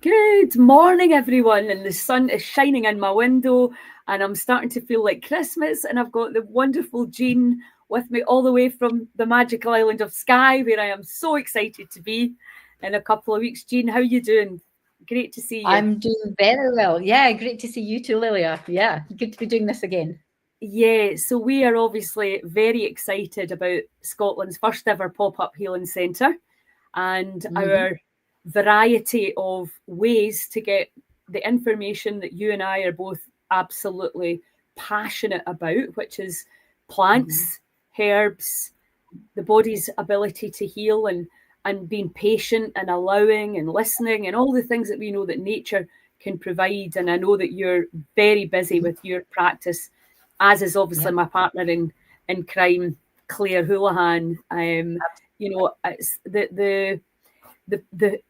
Good morning, everyone. And the sun is shining in my window and I'm starting to feel like Christmas. And I've got the wonderful Jean with me all the way from the magical island of Skye, where I am so excited to be in a couple of weeks. Jean, how are you doing? Great to see you. I'm doing very well. Yeah, great to see you too, Lilia. Yeah, good to be doing this again. Yeah, so we are obviously very excited about Scotland's first ever pop-up healing centre and our variety of ways to get the information that you and I are both absolutely passionate about, which is plants, herbs, the body's ability to heal and being patient and allowing and listening and all the things that we know that nature can provide. And I know that you're very busy with your practice, as is obviously my partner in crime, Claire Houlihan. You know, it's the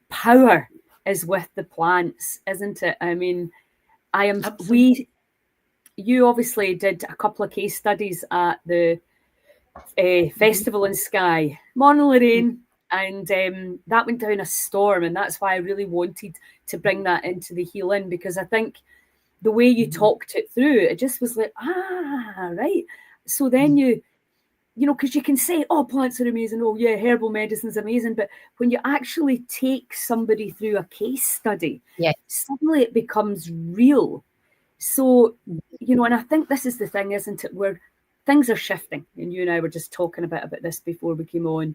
power is with the plants, isn't it? I mean, you obviously did a couple of case studies at the festival in Skye. Morning, Lorraine. And that went down a storm, and that's why I really wanted to bring that into the healing, because I think the way you talked it through, it just was like, right. So then you know, because you can say, oh, plants are amazing, oh yeah, herbal medicine's amazing, but when you actually take somebody through a case study, suddenly it becomes real. So, you know, and I think this is the thing, isn't it, where things are shifting, and you and I were just talking about this before we came on.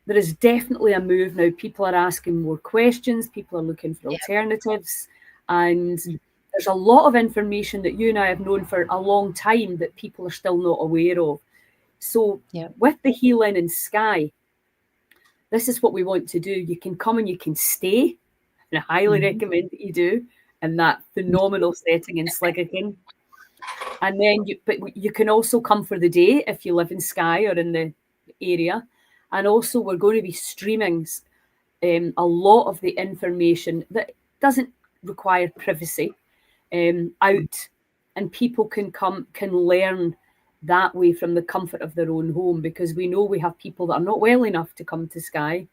There is definitely a move now. People are asking more questions, people are looking for alternatives, and there's a lot of information that you and I have known for a long time that people are still not aware of. So with the healing in Skye, this is what we want to do. You can come and you can stay, and I highly recommend that you do, in that phenomenal setting in Sligachan. And then you can also come for the day if you live in Skye or in the area. And also we're going to be streaming a lot of the information that doesn't require privacy out, and people can learn that way from the comfort of their own home, because we know we have people that are not well enough to come to Skye.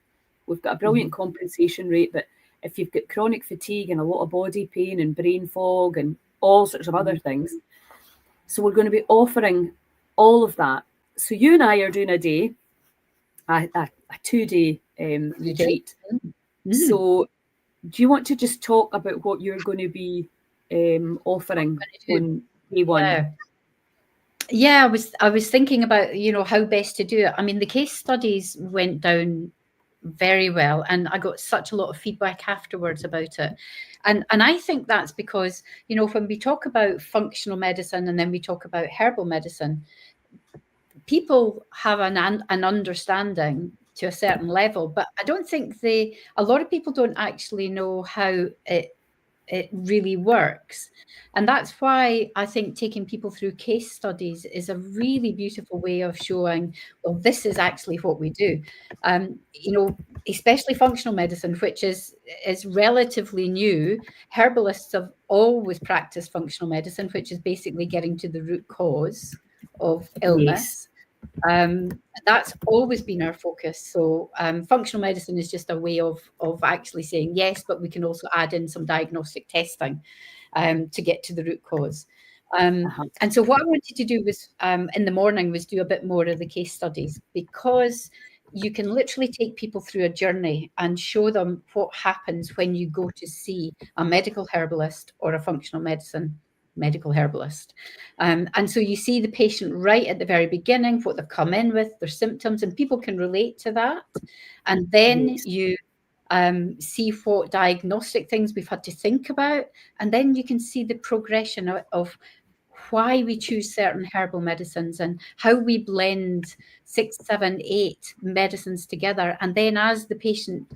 We've got a brilliant compensation rate, but if you've got chronic fatigue and a lot of body pain and brain fog and all sorts of other things, so we're going to be offering all of that. So you and I are doing a day, a 2-day retreat. So do you want to just talk about what you're going to be offering on day one? Yeah, I was thinking about, you know, how best to do it. I mean, the case studies went down very well, and I got such a lot of feedback afterwards about it. And I think that's because, you know, when we talk about functional medicine and then we talk about herbal medicine, people have an understanding to a certain level, but I don't think a lot of people don't actually know how it really works. And that's why I think taking people through case studies is a really beautiful way of showing, well, this is actually what we do. You know, especially functional medicine, which is relatively new. Herbalists have always practiced functional medicine, which is basically getting to the root cause of illness. That's always been our focus. So functional medicine is just a way of actually saying yes, but we can also add in some diagnostic testing to get to the root cause. And so what I wanted to do was in the morning was do a bit more of the case studies, because you can literally take people through a journey and show them what happens when you go to see a medical herbalist or a functional medicine medical herbalist. And so you see the patient right at the very beginning, what they've come in with, their symptoms, and people can relate to that. And then you see what diagnostic things we've had to think about. And then you can see the progression of why we choose certain herbal medicines and how we blend 6, 7, 8 medicines together. And then as the patient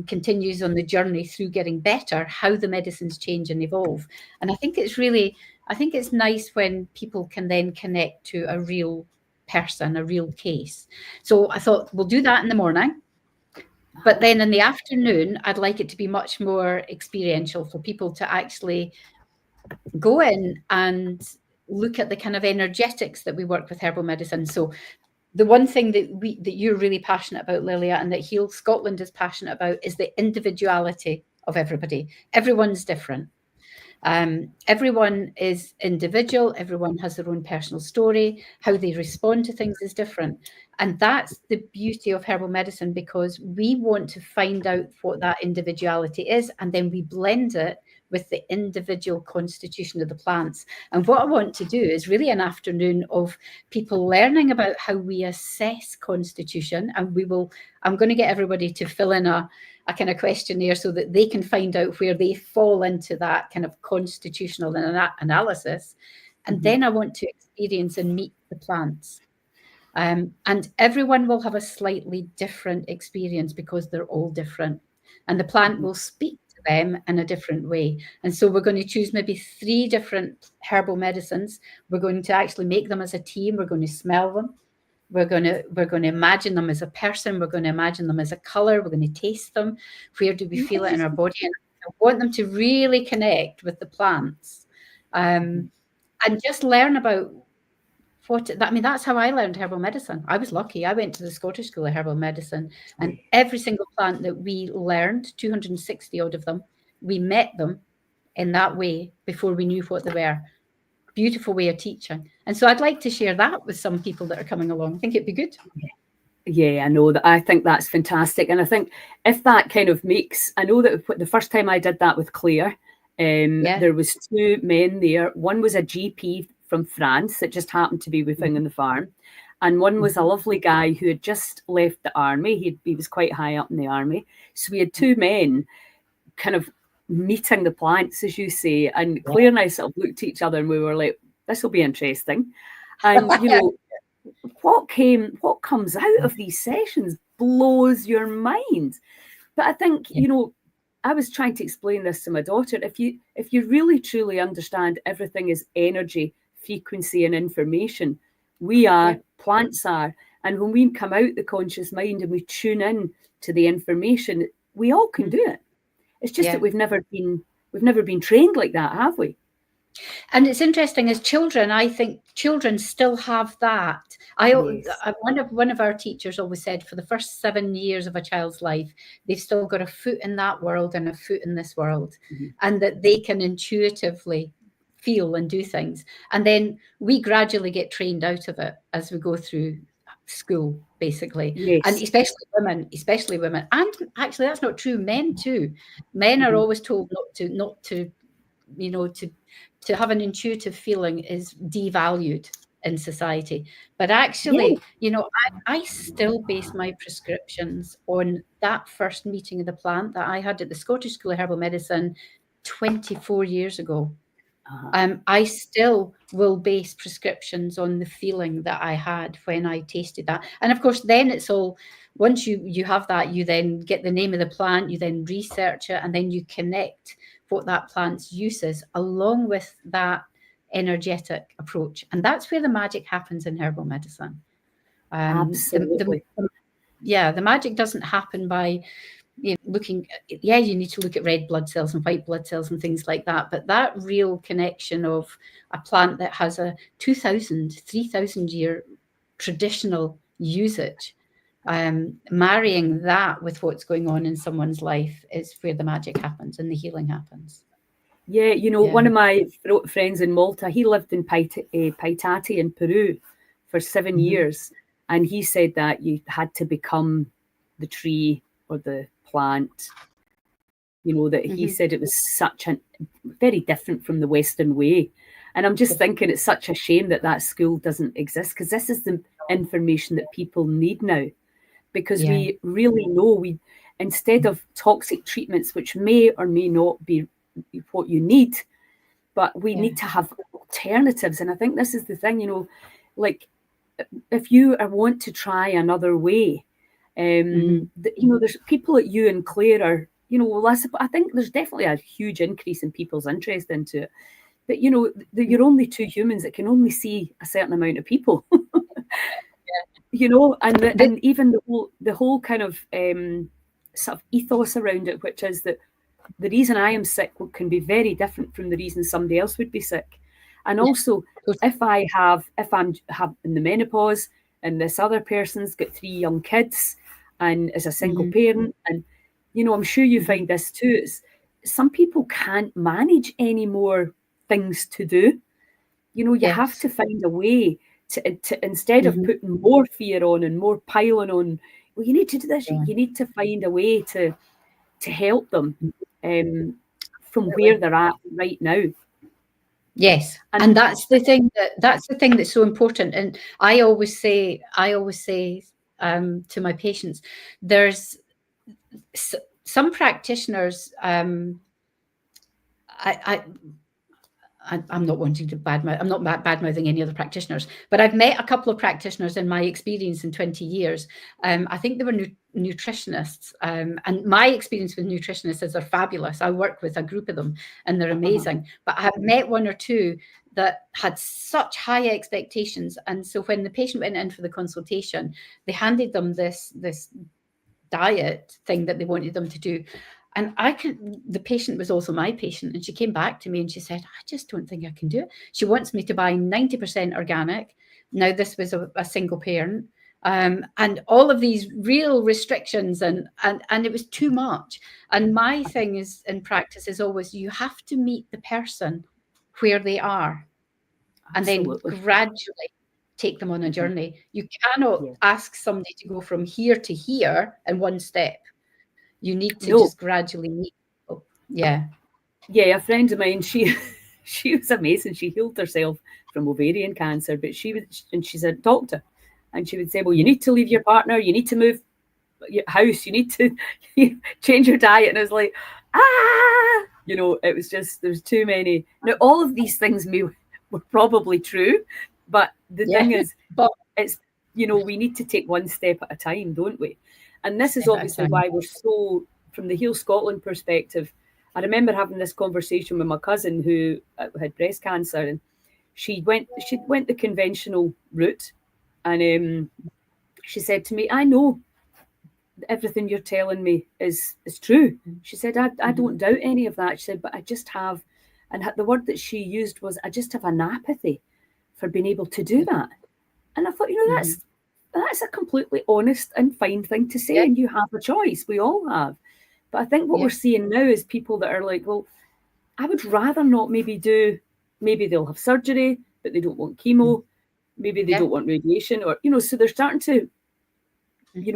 continues on the journey through getting better, how the medicines change and evolve. And I think it's nice when people can then connect to a real person, a real case. So I thought we'll do that in the morning. But then in the afternoon, I'd like it to be much more experiential for people to actually go in and look at the kind of energetics that we work with herbal medicine. So the one thing that you're really passionate about, Lilia, and that Heal Scotland is passionate about is the individuality of everybody. Everyone's different. Everyone is individual. Everyone has their own personal story. How they respond to things is different. And that's the beauty of herbal medicine, because we want to find out what that individuality is, and then we blend it with the individual constitution of the plants. And what I want to do is really an afternoon of people learning about how we assess constitution. And I'm going to get everybody to fill in a kind of questionnaire so that they can find out where they fall into that kind of constitutional analysis. And then I want to experience and meet the plants. And everyone will have a slightly different experience because they're all different. And the plant will speak to them in a different way. And so we're going to choose maybe 3 different herbal medicines. We're going to actually make them as a team. We're going to smell them. We're going to imagine them as a person. We're going to imagine them as a color. We're going to taste them. Where do we feel it in our body? And I want them to really connect with the plants, and just learn about that's how I learned herbal medicine. I was lucky. I went to the Scottish School of Herbal Medicine, and every single plant that we learned, 260 odd of them, we met them in that way before we knew what they were. Beautiful way of teaching. And so I'd like to share that with some people that are coming along. I think it'd be good. Yeah, I know that. I think that's fantastic. And I think if that kind of makes, I know that the first time I did that with Claire, there was 2 men there. One was a GP from France that just happened to be within on the farm. And one was a lovely guy who had just left the army. He was quite high up in the army. So we had 2 men kind of meeting the plants, as you say. And Claire and I sort of looked at each other and we were like, this will be interesting. And, you know, what comes out of these sessions blows your mind. But I think, you know, I was trying to explain this to my daughter. If you really truly understand everything is energy, frequency and information, we are, plants are. And when we come out the conscious mind and we tune in to the information, we all can do it. It's just that we've never been trained like that, have we? And it's interesting, as children, I think children still have that. One of our teachers always said, for the first 7 years of a child's life, they've still got a foot in that world and a foot in this world, and that they can intuitively feel and do things. And then we gradually get trained out of it as we go through school, basically. And especially women. And actually, that's not true. Men too. Men are always told not to you know, to have an intuitive feeling is devalued in society. But actually, you know, I still base my prescriptions on that first meeting of the plant that I had at the Scottish School of Herbal Medicine 24 years ago. I still will base prescriptions on the feeling that I had when I tasted that. And of course, then it's all, once you have that, you then get the name of the plant, you then research it, and then you connect what that plant's use is along with that energetic approach. And that's where the magic happens in herbal medicine. Absolutely. The magic doesn't happen by looking, you need to look at red blood cells and white blood cells and things like that. But that real connection of a plant that has a 2,000, 3,000 year traditional usage, marrying that with what's going on in someone's life is where the magic happens and the healing happens. Yeah, you know, one of my friends in Malta, he lived in Paitati in Peru for 7 years. And he said that you had to become the tree or the plant, you know, that he said it was such a very different from the Western way. And I'm just thinking it's such a shame that that school doesn't exist, because this is the information that people need now, because we really know instead of toxic treatments, which may or may not be what you need, but we need to have alternatives. And I think this is the thing, you know, like if you want to try another way, you know, there's people like you and Claire are, you know, I think there's definitely a huge increase in people's interest into it. But, you know, you're only 2 humans that can only see a certain amount of people, you know, and even the whole kind of sort of ethos around it, which is that the reason I am sick can be very different from the reason somebody else would be sick. And also, if I'm in the menopause and this other person's got 3 young kids and is a single parent, and, you know, I'm sure you find this too, some people can't manage any more things to do. You know, you have Yes. to find a way to instead of putting more fear on and more piling on, well, you need to do this, Yeah. you need to find a way to help them from where Absolutely. they're at right now. Yes, And and that's the thing that's so important. And I always say to my patients, there's some practitioners. I'm not wanting to badmouth. I'm not bad-mouthing any other practitioners, but I've met a couple of practitioners in my experience in 20 years. I think they were nutritionists, and my experience with nutritionists is they're fabulous. I work with a group of them, and they're amazing. But I have met one or two that had such high expectations, and so when the patient went in for the consultation, they handed them this diet thing that they wanted them to do. And the patient was also my patient, and she came back to me and she said, I just don't think I can do it. She wants me to buy 90% organic. Now, this was a single parent, and all of these real restrictions, and it was too much. And my thing is in practice is always, you have to meet the person where they are, and then absolutely, gradually take them on a journey. You cannot yeah. ask somebody to go from here to here in one step. You need to No, just gradually meet people. Yeah. yeah, a friend of mine, she she was amazing. She healed herself from ovarian cancer, but she's a doctor, and she would say, "Well, you need to leave your partner, you need to move your house, you need to change your diet." And I was like, you know, it was just there's too many. Now, all of these things were probably true, but the Yeah. thing is, But it's we need to take one step at a time, don't we? And this is step at a obviously time. why we're so, from the Heal Scotland perspective. I remember having this conversation with my cousin who had breast cancer, and she went the conventional route, and she said to me, "I know everything you're telling me is true." She said, I don't doubt any of that. She said, but I just have, and the word that she used was, I just have an apathy for being able to do that. And I thought, that's a completely honest and fine thing to say, Yeah. and you have a choice. We all have. But I think what we're Yeah. seeing now is people that are like, well, I would rather not maybe they'll have surgery, but they don't want chemo. Maybe they Yeah. don't want radiation, or, so they're starting to, Make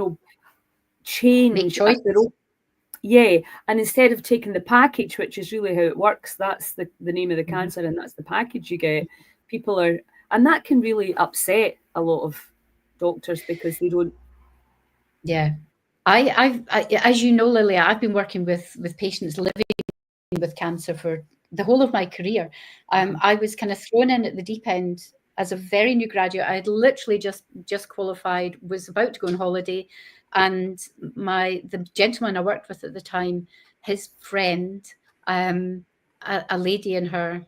change at their choices. own. Yeah, and instead of taking the package, which is really how it works, that's the name of the cancer, and that's the package you get. People are, and that can really upset a lot of doctors because they don't. Yeah. As you know, Lilia, I've been working with patients living with cancer for the whole of my career. I was kind of thrown in at the deep end as a very new graduate. I had literally just qualified, was about to go on holiday, and the gentleman I worked with at the time, his friend, a lady in her,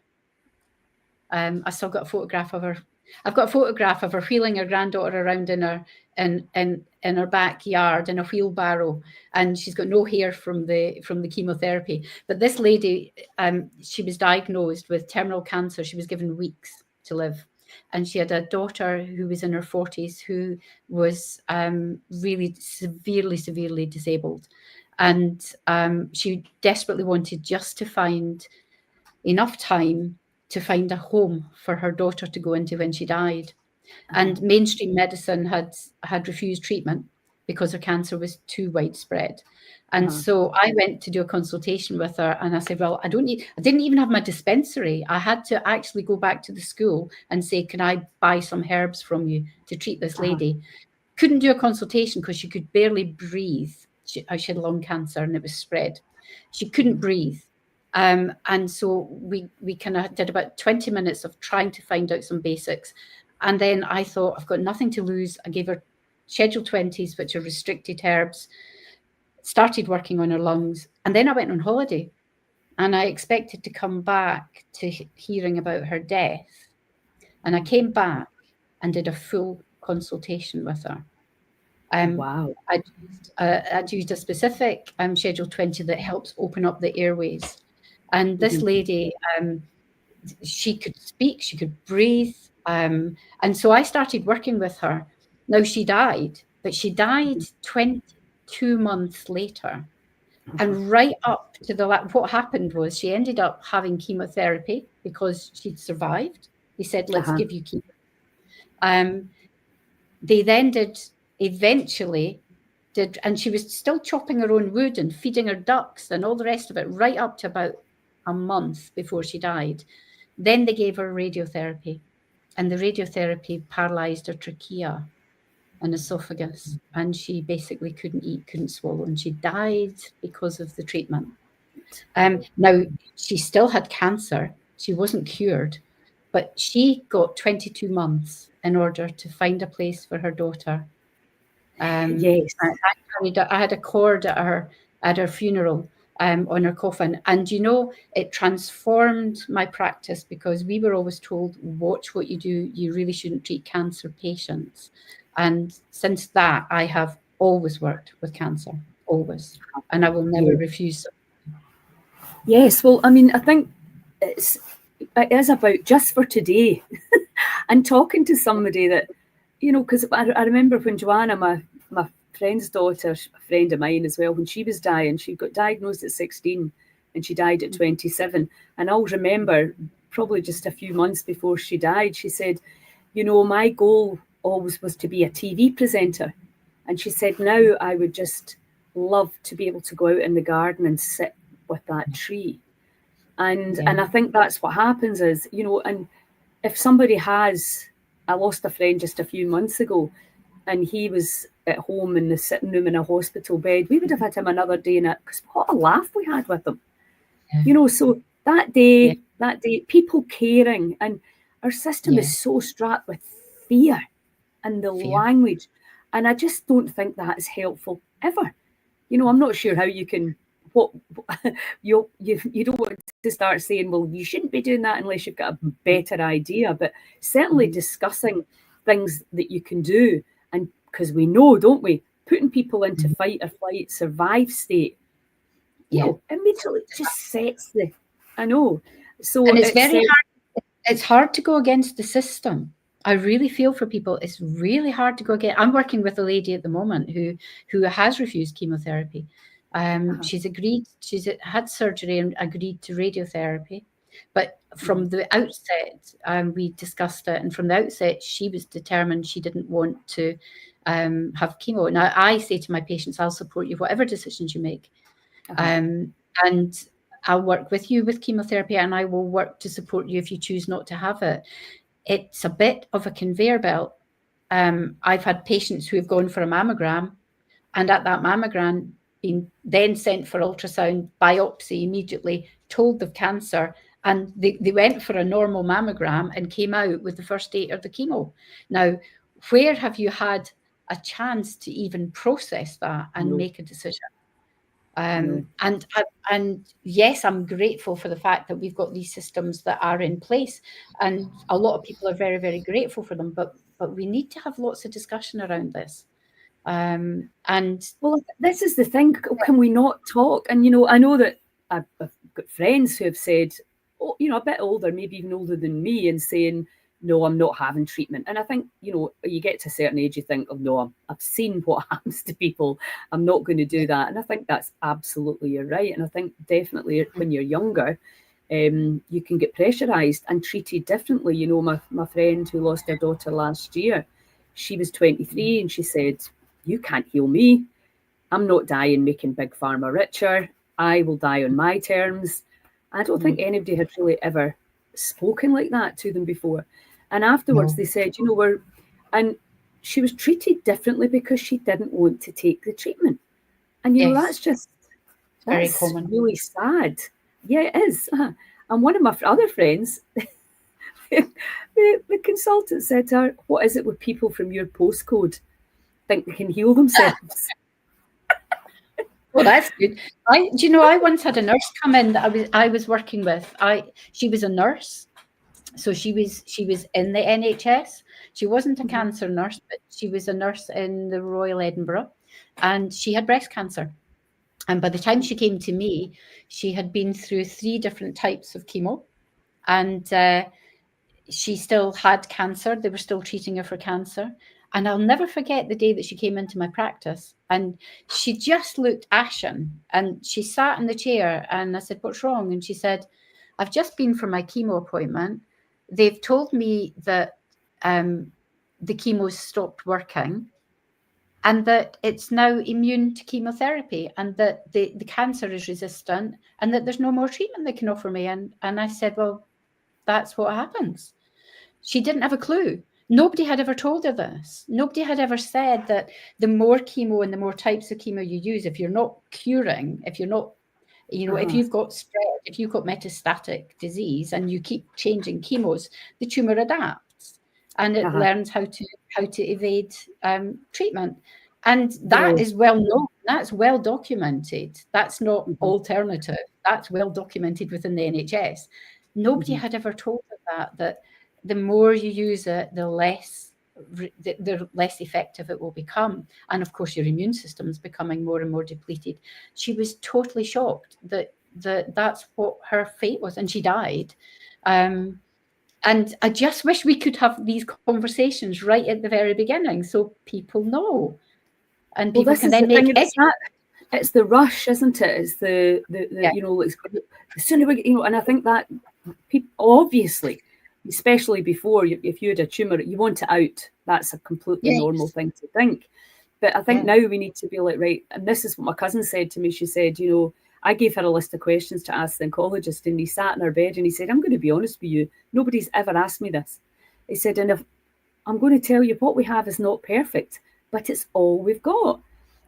I still got a photograph of her. I've got a photograph of her wheeling her granddaughter around in her backyard in a wheelbarrow, and she's got no hair from the chemotherapy. But this lady, she was diagnosed with terminal cancer. She was given weeks to live, and she had a daughter who was in her 40s who was really severely disabled, and she desperately wanted just to find enough time to find a home for her daughter to go into when she died. And mainstream medicine had refused treatment because her cancer was too widespread. And so I went to do a consultation with her, and I said, well, I didn't even have my dispensary. I had to actually go back to the school and say, can I buy some herbs from you to treat this lady? Couldn't do a consultation because she could barely breathe. She had lung cancer and it was spread. She couldn't breathe. And so we kind of did about 20 minutes of trying to find out some basics. And then I thought, I've got nothing to lose. I gave her Schedule 20s, which are restricted herbs, started working on her lungs. And then I went on holiday, and I expected to come back to hearing about her death. And I came back and did a full consultation with her. Wow. I'd used a specific Schedule 20 that helps open up the airways. And this lady, she could speak, she could breathe. And so I started working with her. Now, she died, but she died 22 months later. And right up to what happened was she ended up having chemotherapy because she'd survived. They said, let's give you chemo. They then eventually did, and she was still chopping her own wood and feeding her ducks and all the rest of it, right up to about a month before she died. Then they gave her radiotherapy, and the radiotherapy paralyzed her trachea and esophagus, and she basically couldn't eat, couldn't swallow, and she died because of the treatment. Now, she still had cancer. She wasn't cured, but she got 22 months in order to find a place for her daughter. Yes. I had a cord at her funeral on her coffin. And, it transformed my practice because we were always told, watch what you do. You really shouldn't treat cancer patients. And since that, I have always worked with cancer, always. And I will never refuse. Yes, well, I mean, I think it is about just for today and talking to somebody that, because I remember when Joanna, my friend's daughter, a friend of mine as well, when she was dying, she got diagnosed at 16 and she died at 27. And I'll remember probably just a few months before she died, she said, my goal always was to be a TV presenter. And she said, now I would just love to be able to go out in the garden and sit with that tree. And I think that's what happens is, and if somebody I lost a friend just a few months ago, and he was at home in the sitting room in a hospital bed, we would have had him another day in it, because what a laugh we had with him. So that day, people caring, and our system is so strapped with fear and the language. And I just don't think that is helpful ever. I'm not sure how you can, you don't want to start saying, well, you shouldn't be doing that unless you've got a better idea, but certainly discussing things that you can do. And because we know, don't we, putting people into fight or flight, survive state, immediately just sets I know. So and it's very hard. It's hard to go against the system. I really feel for people. It's really hard to go against. I'm working with a lady at the moment who has refused chemotherapy. She's had surgery and agreed to radiotherapy. But from the outset, we discussed it. And from the outset, she was determined she didn't want to have chemo. Now, I say to my patients, I'll support you, whatever decisions you make. And I'll work with you with chemotherapy, and I will work to support you if you choose not to have it. It's a bit of a conveyor belt. I've had patients who have gone for a mammogram, and at that mammogram, been then sent for ultrasound, biopsy immediately, told of cancer, and they went for a normal mammogram and came out with the first date of the chemo. Now, where have you had a chance to even process that and make a decision? And yes, I'm grateful for the fact that we've got these systems that are in place, and a lot of people are very, very grateful for them. But we need to have lots of discussion around this. And well, this is the thing. Can we not talk? And I know that I've got friends who have said, a bit older, maybe even older than me, and saying, no, I'm not having treatment. And I think, you get to a certain age, you think, oh, no, I've seen what happens to people. I'm not going to do that. And I think that's absolutely, you're right. And I think definitely when you're younger, you can get pressurised and treated differently. My friend who lost her daughter last year, she was 23 and she said, you can't heal me. I'm not dying making Big Pharma richer. I will die on my terms. I don't think anybody had really ever spoken like that to them before. And afterwards they said, and she was treated differently because she didn't want to take the treatment. And, that's very common. Really sad. Yeah, it is. And one of my other friends, the consultant said to her, what is it with people from your postcode think they can heal themselves? Well, that's good. I once had a nurse come in that I was working with. She was a nurse. So she was in the NHS. She wasn't a cancer nurse, but she was a nurse in the Royal Edinburgh, and she had breast cancer. And by the time she came to me, she had been through 3 different types of chemo, and she still had cancer. They were still treating her for cancer. And I'll never forget the day that she came into my practice, and she just looked ashen, and she sat in the chair, and I said, "What's wrong?" And she said, "I've just been for my chemo appointment. They've told me that the chemo's stopped working, and that it's now immune to chemotherapy, and that the cancer is resistant, and that there's no more treatment they can offer me." And I said, "Well, that's what happens." She didn't have a clue. Nobody had ever told her this. Nobody had ever said that the more chemo and the more types of chemo you use, if you're not curing, if you're not, if you've got spread, if you've got metastatic disease and you keep changing chemos, the tumor adapts and it learns how to evade treatment. And that is well known. That's well documented. That's not alternative. That's well documented within the NHS. Nobody had ever told her that the more you use it, the less effective it will become. And of course, your immune system is becoming more and more depleted. She was totally shocked that that's what her fate was, and she died. And I just wish we could have these conversations right at the very beginning, so people know, and people can then make it. It's the rush, isn't it? It's the the sooner we, and I think that people, obviously, especially before, if you had a tumour, you want it out. That's a completely normal thing to think. But I think now we need to be like, right, and this is what my cousin said to me. She said, I gave her a list of questions to ask the oncologist, and he sat in her bed and he said, "I'm going to be honest with you, nobody's ever asked me this." He said, "And if I'm going to tell you, what we have is not perfect, but it's all we've got."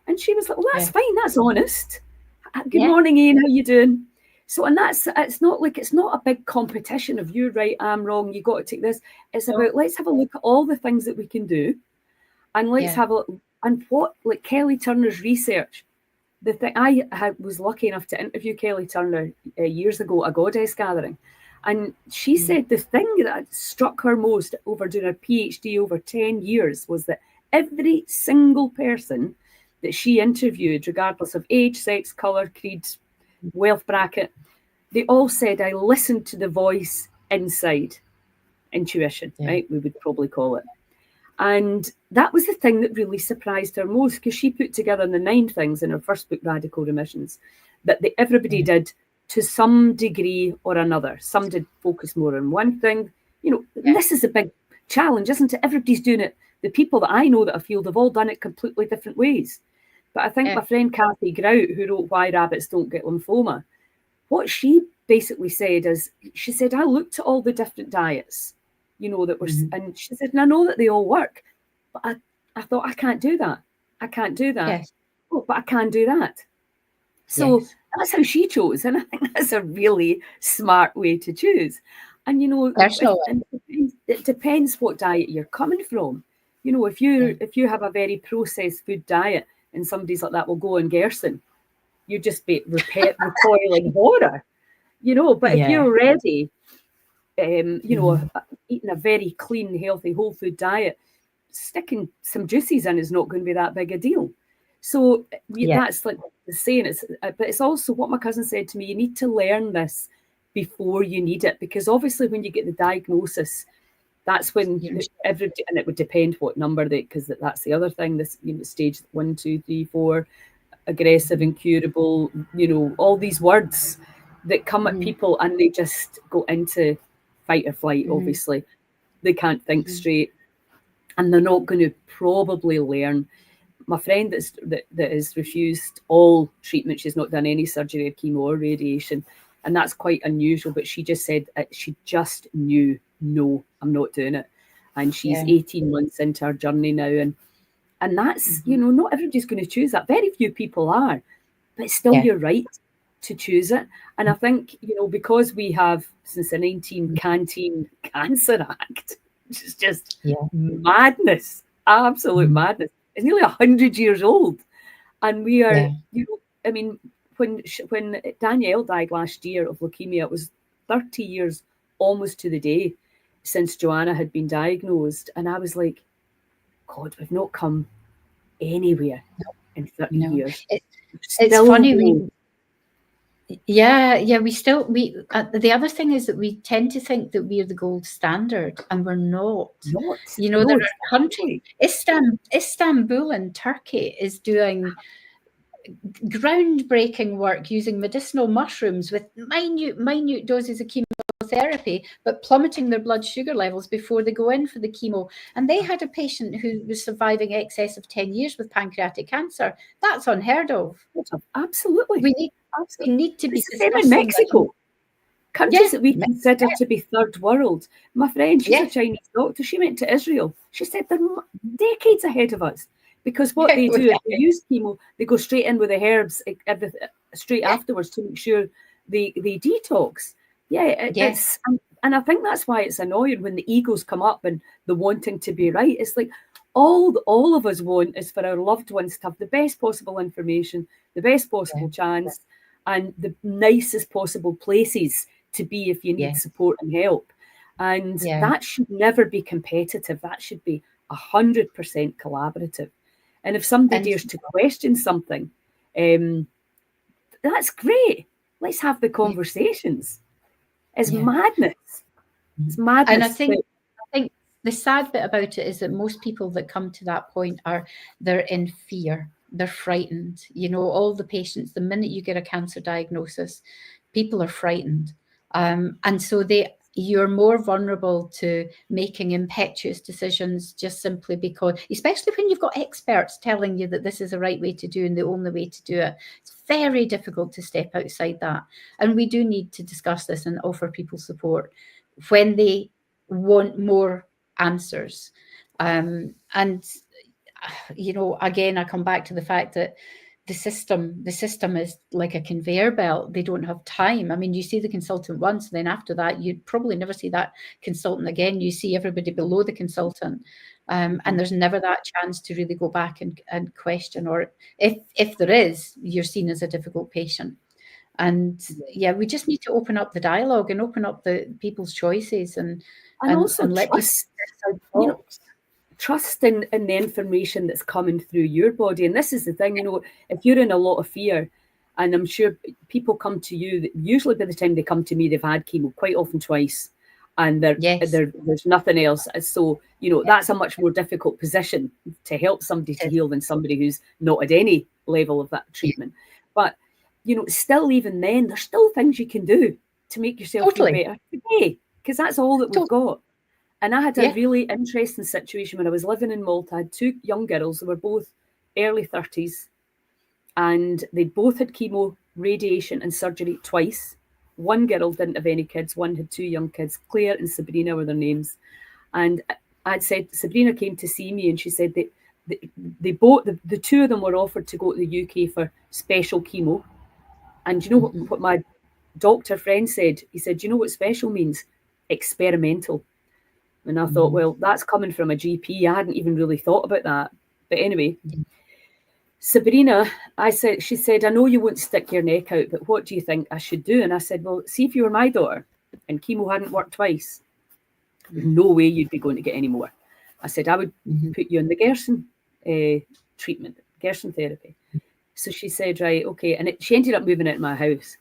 And she was like, "Well, that's fine, that's honest. Good morning, Ian, how you doing?" So, and it's not a big competition of you right, I'm wrong, you got to take this. It's about, let's have a look at all the things that we can do, and let's have a look, and what, like Kelly Turner's research, the thing, I was lucky enough to interview Kelly Turner years ago at a Goddess gathering, and she said the thing that struck her most over doing her PhD over 10 years was that every single person that she interviewed, regardless of age, sex, colour, creed, wealth bracket, they all said, "I listened to the voice inside." Intuition, right? We would probably call it. And that was the thing that really surprised her most, because she put together the 9 things in her first book, Radical Remissions, that everybody did to some degree or another. Some did focus more on one thing. This is a big challenge, isn't it? Everybody's doing it. The people that I know that I feel, they've all done it completely different ways. But I think my friend Kathy Grout, who wrote Why Rabbits Don't Get Lymphoma, what she basically said is, she said, I looked at all the different diets, that were, and she said, and I know that they all work, but I thought, I can't do that. I can't do that. Yes. Oh, but I can do that. So that's how she chose. And I think that's a really smart way to choose. And, it depends what diet you're coming from. If you have a very processed food diet and somebody's like that will go on Gerson, you just be recoiling horror, But if you're ready, eating a very clean, healthy, whole food diet, sticking some juices in is not going to be that big a deal. So that's like the saying. But it's also what my cousin said to me. You need to learn this before you need it, because obviously when you get the diagnosis, that's when everybody, and it would depend what number because that's the other thing. This stage 1, 2, 3, 4, aggressive, incurable. All these words that come at people, and they just go into fight or flight. Obviously, they can't think straight, and they're not going to probably learn. My friend that has refused all treatment, she's not done any surgery or chemo or radiation, and that's quite unusual. But she just said she just knew, no, I'm not doing it, and she's 18 months into her journey now, and that's not everybody's going to choose that. Very few people are, but still you're right to choose it. And I think because we have since the 19 Cancer Act, which is just madness, absolute madness. It's nearly 100 years old, and we are. I mean, when Danielle died last year of leukemia, it was 30 years almost to the day since Joanna had been diagnosed, and I was like, God, we've not come anywhere in 30 years. It's funny. Yeah, the other thing is that we tend to think that we're the gold standard, and we're not. Not. You know, No, there are countries, exactly. Istanbul in Turkey is doing groundbreaking work using medicinal mushrooms with minute doses of chemotherapy, but plummeting their blood sugar levels before they go in for the chemo. And they had a patient who was surviving excess of 10 years with pancreatic cancer. That's unheard of. Absolutely. We need Absolutely. to be It's the same in discussing this. Mexico. Countries that we Yeah, consider to be third world. My friend, she's a yeah, Chinese doctor. She went to Israel. She said they're decades ahead of us because what they do is they use chemo, they go straight in with the herbs straight afterwards to make sure they detox. Yeah, it's and I think that's why it's annoying when the egos come up and the wanting to be right. It's like all of us want is for our loved ones to have the best possible information, the best possible chance, and the nicest possible places to be if you need support and help. And that should never be competitive. That should be 100% collaborative. And if somebody dares to question something, that's great. Let's have the conversations. It's madness. It's madness. And I think the sad bit about it is that most people that come to that point they're in fear. They're frightened. You know, all the patients, the minute you get a cancer diagnosis, people are frightened. And so you're more vulnerable to making impetuous decisions just simply because, especially when you've got experts telling you that this is the right way to do and the only way to do it. It's very difficult to step outside that. And we do need to discuss this and offer people support when they want more answers. And, you know, again, I come back to the fact that the system is like a conveyor belt. They don't have time. I mean, you see the consultant once, then after that, you'd probably never see that consultant again. You see everybody below the consultant. And there's never that chance to really go back and question, or if there is, you're seen as a difficult patient. And we just need to open up the dialogue and open up the people's choices and also let trust, you know, trust in the information that's coming through your body. And this is the thing, you know, if you're in a lot of fear, and I'm sure people come to you, usually by the time they come to me, they've had chemo quite often twice, and there's nothing else. So, you know, that's a much more difficult position to help somebody to heal than somebody who's not at any level of that treatment. But, you know, still, even then, there's still things you can do to make yourself feel better today, because that's all that we've got. And I had a really interesting situation when I was living in Malta. I had two young girls who were both early 30s, and they both had chemo, radiation and surgery twice. One girl didn't have any kids. One had two young kids. Claire and Sabrina were their names. And I'd said, Sabrina came to see me and she said that the two of them were offered to go to the UK for special chemo. And you know what my doctor friend said? He said, you know what special means? Experimental. And I thought, well, that's coming from a GP. I hadn't even really thought about that. But anyway, Sabrina, she said, I know you won't stick your neck out, but what do you think I should do? And I said, well, see if you were my daughter and chemo hadn't worked twice, no way you'd be going to get any more. I said, I would put you on the Gerson treatment, Gerson therapy. So she said, right, okay. And she ended up moving out of my house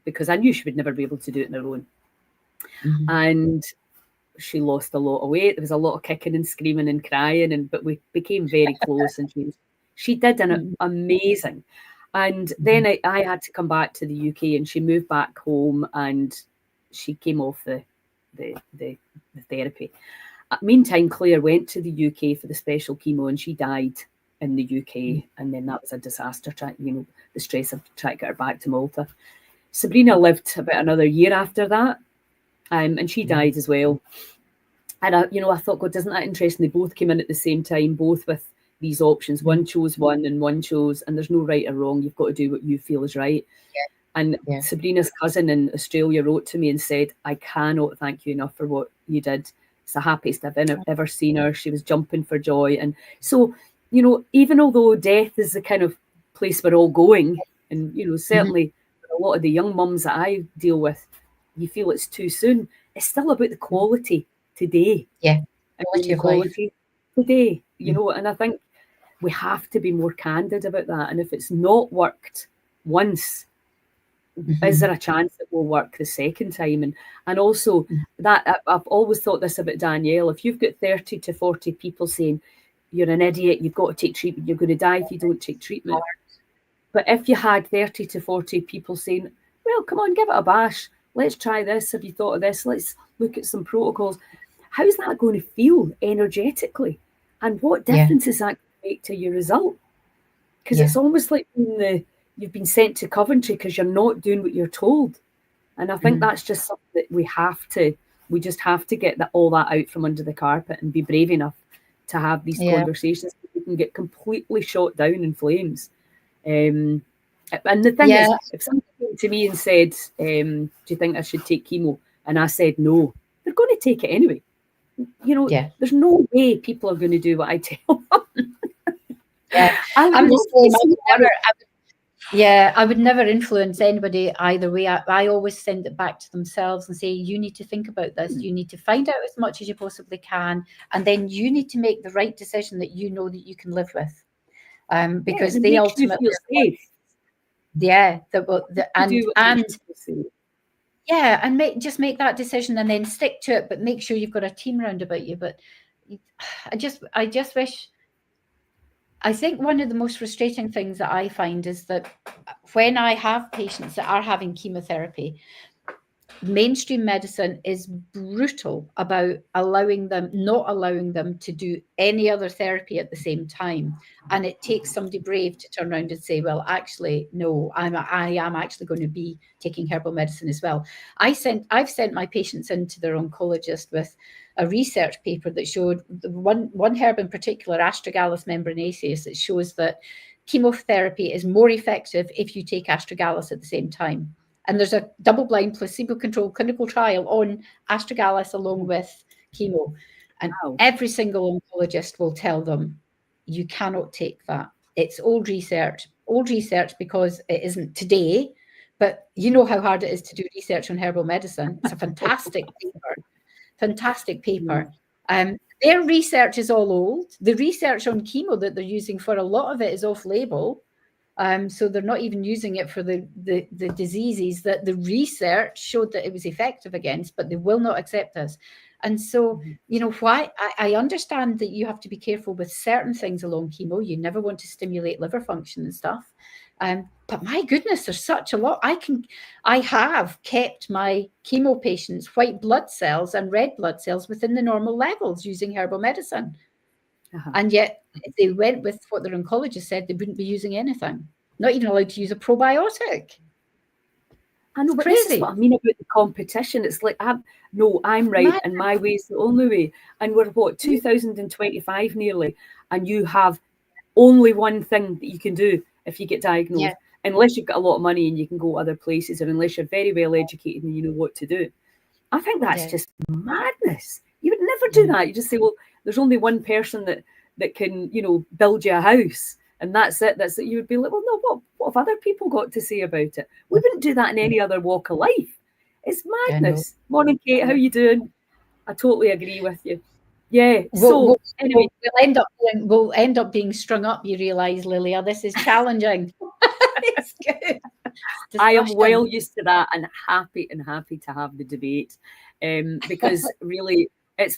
because I knew she would never be able to do it on her own. And she lost a lot of weight. There was a lot of kicking and screaming and crying, but we became very close. And she did an amazing. And then I had to come back to the UK, and she moved back home, and she came off the therapy. Meantime, Claire went to the UK for the special chemo, and she died in the UK. And then that was a disaster. The stress of trying to get her back to Malta. Sabrina lived about another year after that. And she died as well. And I thought, God, isn't that interesting? They both came in at the same time, both with these options. One chose one and one chose, and there's no right or wrong. You've got to do what you feel is right. And Sabrina's cousin in Australia wrote to me and said, I cannot thank you enough for what you did. It's the happiest I've ever seen her. She was jumping for joy. And so, even although death is the kind of place we're all going, and, certainly a lot of the young mums that I deal with, you feel it's too soon. It's still about the quality today. Quality today, and I think we have to be more candid about that. And if it's not worked once, is there a chance it will work the second time? And also that I've always thought this about Danielle. If you've got 30 to 40 people saying you're an idiot, you've got to take treatment, you're going to die if you don't take treatment. But if you had 30 to 40 people saying, well, come on, give it a bash. Let's try this. Have you thought of this? Let's look at some protocols. How's that going to feel energetically? And what difference is that going to make to your result? Because it's almost like you've been sent to Coventry because you're not doing what you're told. And I think that's just something that we just have to get all that out from under the carpet and be brave enough to have these conversations. We can get completely shot down in flames. And the thing is, if somebody came to me and said, do you think I should take chemo? And I said no, they're going to take it anyway. You know, there's no way people are going to do what I tell them. I'm the same. I would never influence anybody either way. I always send it back to themselves and say, you need to think about this. You need to find out as much as you possibly can. And then you need to make the right decision that you know that you can live with. Because they ultimately feel safe. Just make that decision and then stick to it, but make sure you've got a team around about you. But I just wish. I think one of the most frustrating things that I find is that when I have patients that are having chemotherapy, mainstream medicine is brutal about not allowing them to do any other therapy at the same time. And it takes somebody brave to turn around and say, well, actually, no, I am actually going to be taking herbal medicine as well. I've sent my patients into their oncologist with a research paper that showed one herb in particular, Astragalus membranaceus, that shows that chemotherapy is more effective if you take Astragalus at the same time. And there's a double-blind, placebo-controlled clinical trial on Astragalus along with chemo. And every single oncologist will tell them, you cannot take that. It's old research because it isn't today. But you know how hard it is to do research on herbal medicine. It's a fantastic paper. Their research is all old. The research on chemo that they're using for a lot of it is off-label. So they're not even using it for the diseases that the research showed that it was effective against, but they will not accept this. And so, you know, why I understand that you have to be careful with certain things along chemo. You never want to stimulate liver function and stuff. But my goodness, there's such a lot. I have kept my chemo patients' white blood cells and red blood cells within the normal levels using herbal medicine. And yet, if they went with what their oncologist said, they wouldn't be using anything. Not even allowed to use a probiotic. I know, but this is what I mean about the competition. It's like, I'm right, and my way is the only way. And we're, 2025 nearly, and you have only one thing that you can do if you get diagnosed, unless you've got a lot of money and you can go other places, or unless you're very well educated and you know what to do. I think that's just madness. You would never do that. You just say, well, there's only one person that can, you know, build you a house, and that's it. That's it. You would be like, well, no, what have other people got to say about it? We wouldn't do that in any other walk of life. It's madness. Morning, Kate. How you doing? I totally agree with you. Yeah. Anyway, we'll end up being strung up. You realise, Lilia, this is challenging. It's good. I am well used to that, and happy to have the debate, because really,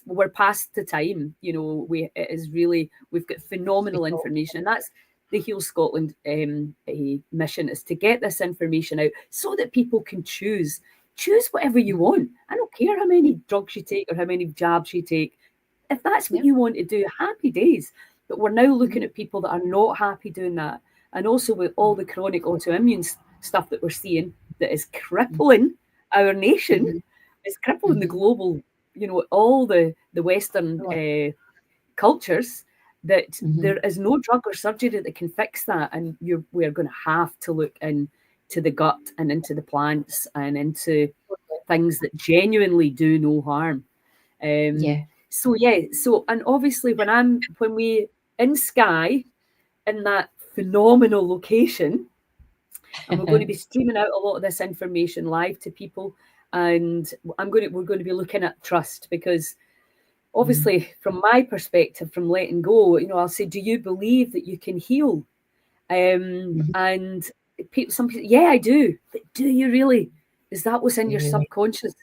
we're past the time. You know, we've got phenomenal information, and that's the Heal Scotland mission, is to get this information out so that people can choose whatever you want. I don't care how many drugs you take or how many jabs you take. If that's what you want to do, happy days. But we're now looking at people that are not happy doing that, and also with all the chronic autoimmune stuff that we're seeing that is crippling our nation, is crippling the global, you know, all the Western cultures, that there is no drug or surgery that can fix that. And we're going to have to look into the gut and into the plants and into things that genuinely do no harm. So, and obviously when we in Skye, in that phenomenal location, and we're going to be streaming out a lot of this information live to people, and we're going to be looking at trust, because obviously from my perspective, from letting go, you know, I'll say, do you believe that you can heal? And some people, yeah, I do. But do you really? Is that what's in your really? subconscious?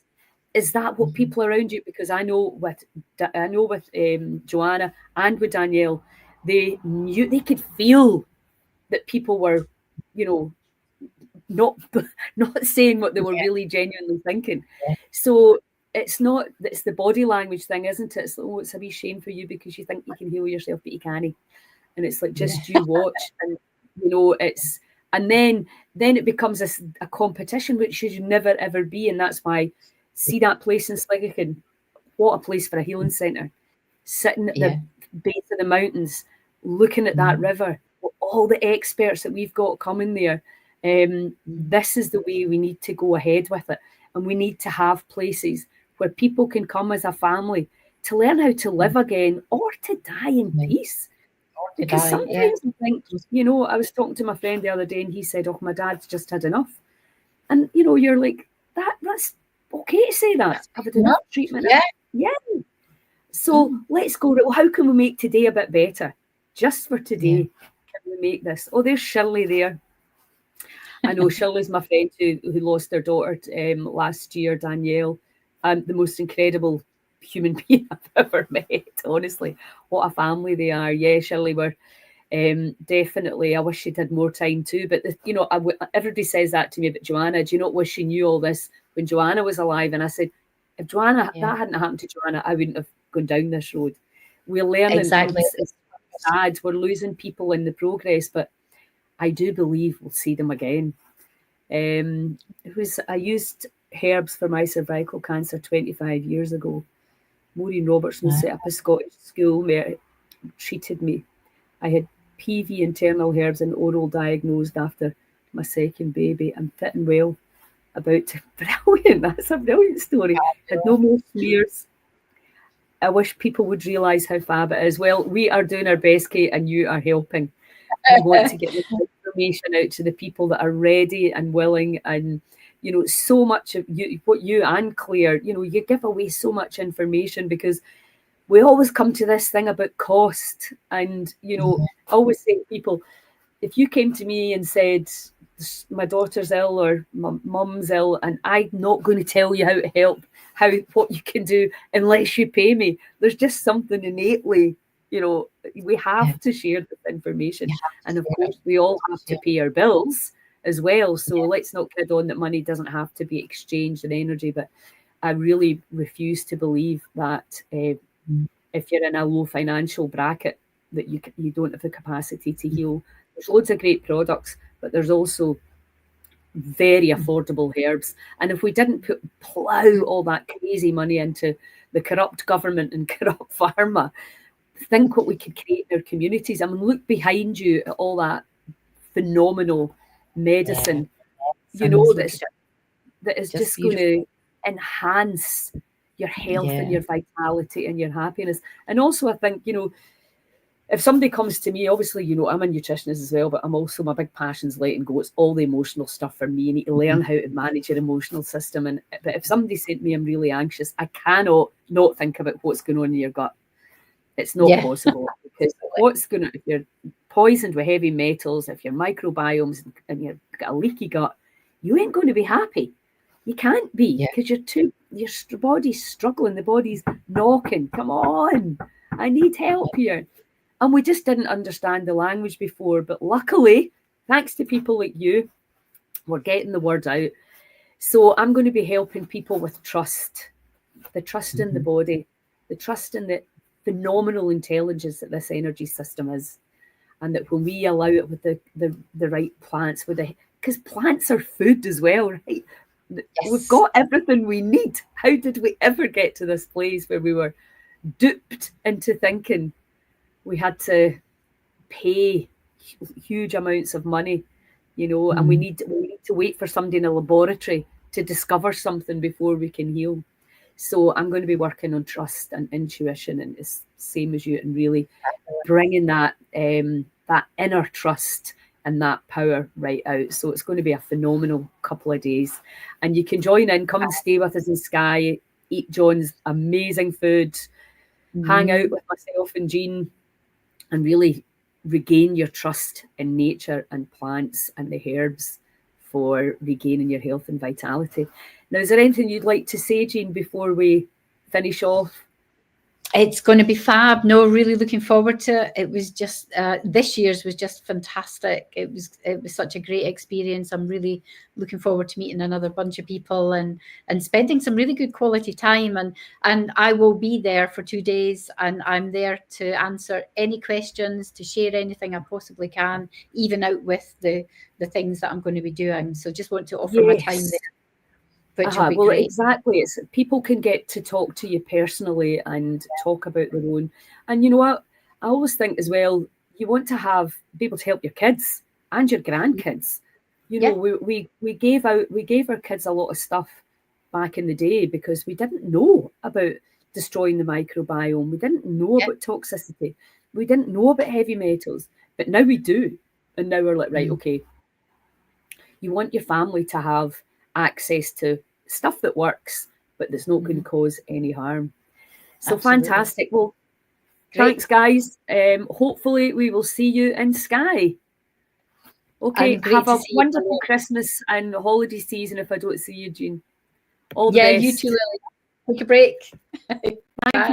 Is that what people around you? Because I know with Joanna and with Danielle, they knew, they could feel that people were, you know, not not saying what they were really genuinely thinking. Yeah. So it's not, it's the body language thing, isn't it? It's like, oh, it's a wee shame for you because you think you can heal yourself, but you can't. And it's like, just you watch, and you know, it's, and then it becomes a competition, which should never ever be. And that's why, see that place in Sligachan, what a place for a healing centre, sitting at the base of the mountains, looking at that river, all the experts that we've got coming there. This is the way we need to go ahead with it. And we need to have places where people can come as a family to learn how to live again, or to die in peace. Because sometimes I think, you know, I was talking to my friend the other day and he said, oh, my dad's just had enough. And, you know, you're like, that's okay to say that. I've had enough treatment. Yeah. So let's go, well, how can we make today a bit better? Just for today, can we make this? Oh, there's Shirley there. I know Shirley's my friend who lost their daughter last year, Danielle. The most incredible human being I've ever met, honestly. What a family they are. Yeah, Shirley, were definitely, I wish she'd had more time too. But, you know, everybody says that to me, but Joanna, do you not wish she knew all this when Joanna was alive? And I said, if Joanna, that hadn't happened to Joanna, I wouldn't have gone down this road. We're learning. Exactly. It's sad. We're losing people in the progress, but I do believe we'll see them again. I used herbs for my cervical cancer 25 years ago. Maureen Robertson set up a Scottish school where treated me. I had PV internal herbs and oral diagnosed after my second baby. I'm fit and well. About to, brilliant. That's a brilliant story. Had no more smears. I wish people would realise how fab it is. Well, we are doing our best, Kate, and you are helping. We want to get this information out to the people that are ready and willing, and you know, so much of what you and Claire, you know, you give away so much information because we always come to this thing about cost. And you know, I always say to people, if you came to me and said my daughter's ill or my mum's ill, and I'm not going to tell you how to help, what you can do unless you pay me. There's just something innately, you know, we have to share this information. And of course, we all have to pay our bills as well. So let's not kid on that money doesn't have to be exchanged in energy. But I really refuse to believe that if you're in a low financial bracket, that you don't have the capacity to heal. There's loads of great products, but there's also very affordable herbs. And if we didn't plough all that crazy money into the corrupt government and corrupt pharma, think what we could create in our communities. I mean, look behind you at all that phenomenal medicine, you know, that is just going to enhance your health and your vitality and your happiness. And also, I think, you know, if somebody comes to me, obviously, you know, I'm a nutritionist as well, but I'm also, my big passion's letting go. It's all the emotional stuff for me. You need to learn how to manage your emotional system. But if somebody said to me, I'm really anxious, I cannot not think about what's going on in your gut. It's not possible, because what's going on, if you're poisoned with heavy metals, if your microbiomes and you've got a leaky gut, you ain't going to be happy. You can't be, because your body's struggling, the body's knocking. Come on, I need help here. And we just didn't understand the language before. But luckily, thanks to people like you, we're getting the word out. So I'm going to be helping people with trust, the trust in the body, the trust in the phenomenal intelligence that this energy system is. And that when we allow it with the right plants, because plants are food as well, right? We've got everything we need. How did we ever get to this place where we were duped into thinking we had to pay huge amounts of money, you know, and we need to wait for somebody in a laboratory to discover something before we can heal. So I'm going to be working on trust and intuition, and it's same as you, and really bringing that that inner trust and that power right out. So it's going to be a phenomenal couple of days, and you can join in, come and stay with us in Skye, eat John's amazing food, hang out with myself and Jean, and really regain your trust in nature and plants and the herbs for regaining your health and vitality. Now, is there anything you'd like to say, Jean, before we finish off? It's going to be fab. No, really looking forward to it. It was just this year's was just fantastic. It was such a great experience. I'm really looking forward to meeting another bunch of people and spending some really good quality time. And I will be there for 2 days, and I'm there to answer any questions, to share anything I possibly can, even out with the things that I'm going to be doing. So just want to offer my time there. Which will be well, great. Exactly. It's people can get to talk to you personally and talk about their own. And you know what? I always think as well, you want to be able to help your kids and your grandkids. You know, we gave our kids a lot of stuff back in the day because we didn't know about destroying the microbiome. We didn't know about toxicity. We didn't know about heavy metals. But now we do. And now we're like, right, okay. You want your family to have access to stuff that works, but that's not going to cause any harm. So absolutely. Fantastic. Well, thanks, guys. Hopefully we will see you in Skye. Okay, have a wonderful Christmas and holiday season if I don't see you, Jean. All the best. You too, Lily. Take a break. Thank you.